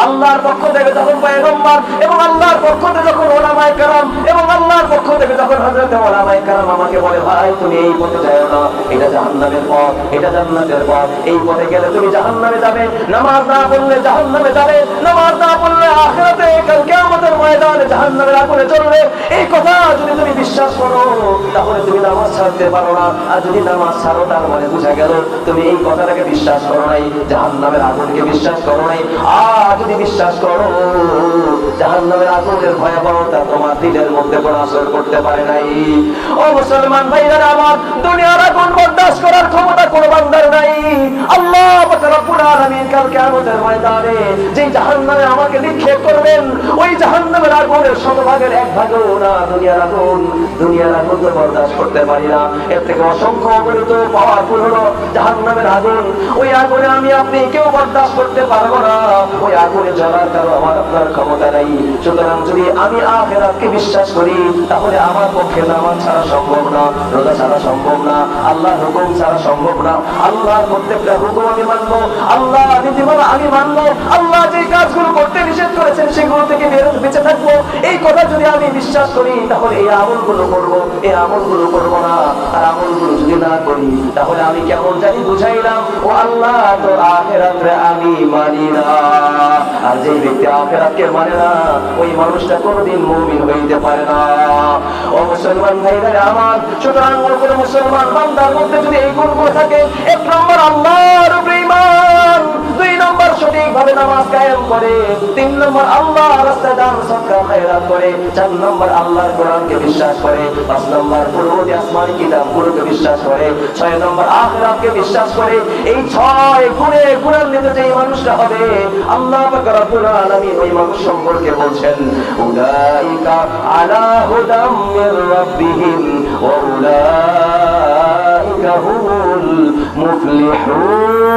আল্লাহর পক্ষ থেকে যখন পয়গম্বর এবং আল্লাহর পক্ষ থেকে যখন উলামায়ে কেরাম এবং আল্লাহর পক্ষ থেকে যখন হযরত উলামায়ে কেরাম আমাকে বলে, ভাই তুমি এই পথে যাও না, এটা জাহান্নামের পথ, এটা জান্নাতের পথ, এই পথে গেলে তুমি জাহান্নামে যাবে, নামাজ না পড়লে জাহান্নামে যাবে, নামাজ না পড়লে আখিরাতে কাল কিয়ামতের ময়দানে জাহান্নামের আগুনে জ্বলবে, এই কথা যদি তুমি বিশ্বাস করো তাহলে তুমি নামাজ ছাড়তে পারো না। আর যদি নামাজ ছাড়ো তার মানে বুঝা গেল তুমি এই কথাটাকে বিশ্বাস করো নাই, জাহান্নামের আগুনকে বিশ্বাস করো নাই। আর যদি বিশ্বাস করো জাহান্নামের আগুনের ভয়াবহতা তোমার দিলের মধ্যে কোনো আসর করতে পারে নাই। ও মুসলমান ভাইরা আমার, দুনিয়ার আগুন বরদাস্ত করার ক্ষমতা কোনো বান্দার নাই। আল্লাহ পাক রব্বুল আলামিন কাল কিয়ামতের ময়দানে যেই জাহান্নামে আমাকে নিক্ষেপ করবেন, ওই জাহান্নামের আগুনের শতভাগের এক ভাগও না দুনিয়ার আগুন। দুনিয়ার আগুন তো বরদাস্ত করতে পারি না, এর থেকে অসংখ্য অগণিত পাওয়ারফুল হলো জাহান্নামের আগুন। ওই আগুনে আমি আপনি কেউ বরদাস্ত করতে পারবো না, ওই আগুনে জ্বলার কারো আমার আপনার ক্ষমতা নাই। সুতরাং যদি আমি আখিরাতকে বিশ্বাস করি তাহলে আমার পক্ষে নামাজ ছাড়া সম্ভব না, রোজা ছাড়া সম্ভব না, আল্লাহর হুকুম ছাড়া সম্ভব না। আল্লাহর প্রত্যেকটা হুকুম আমি মানবো, আল্লাহ নীতিমালা আমি মানবো, আল্লাহ যে কাজগুলো করতে নিষেধ করেছেন সেগুলো থেকে বেঁচে থাকবো। এই কথা যদি আমি বিশ্বাস করি তাহলে এই আমলগুলো করবো, এই আমলগুলো করবো না। আর আমলগুলো যদি না করি তাহলে আমি কেমন জানি বুঝাইলাম ও আল্লাহ তো আখিরাতে আমি মানি না। আর যে ব্যক্তি আখিরাতকে মানে না ওই মানুষটা কোনোদিন মুমিন হইতে পারে না। ও মুসলমান ভাইরা আমার, সুতরাং কোন মুসলমান বান্দার মধ্যে যদি এই গুণগুলো থাকে, এক নম্বর আল্লাহর উপরে ঈমান, দুই নম্বর সঠিকভাবে নামাজ কায়েম করে, তিন নম্বর আল্লাহর রাস্তায় দান সদকা খায়রাত করে, চার নম্বর আল্লাহর কোরআনকে বিশ্বাস করে, পাঁচ নম্বর পূর্ববর্তী আসমানি কিতাবগুলোকে বিশ্বাস করে, ছয় নম্বর আখিরাতকে বিশ্বাস করে। এই ছয় গুণে গুণান্বিত যে মানুষটা হবে, আল্লাহ পাক রব্বুল আলামিন ওই মানুষ সম্পর্কে বলছেন, উলাইকা আলা হুদাম মির রাব্বিহিম ওয়া উলাইকা হুমুল মুফলিহুন।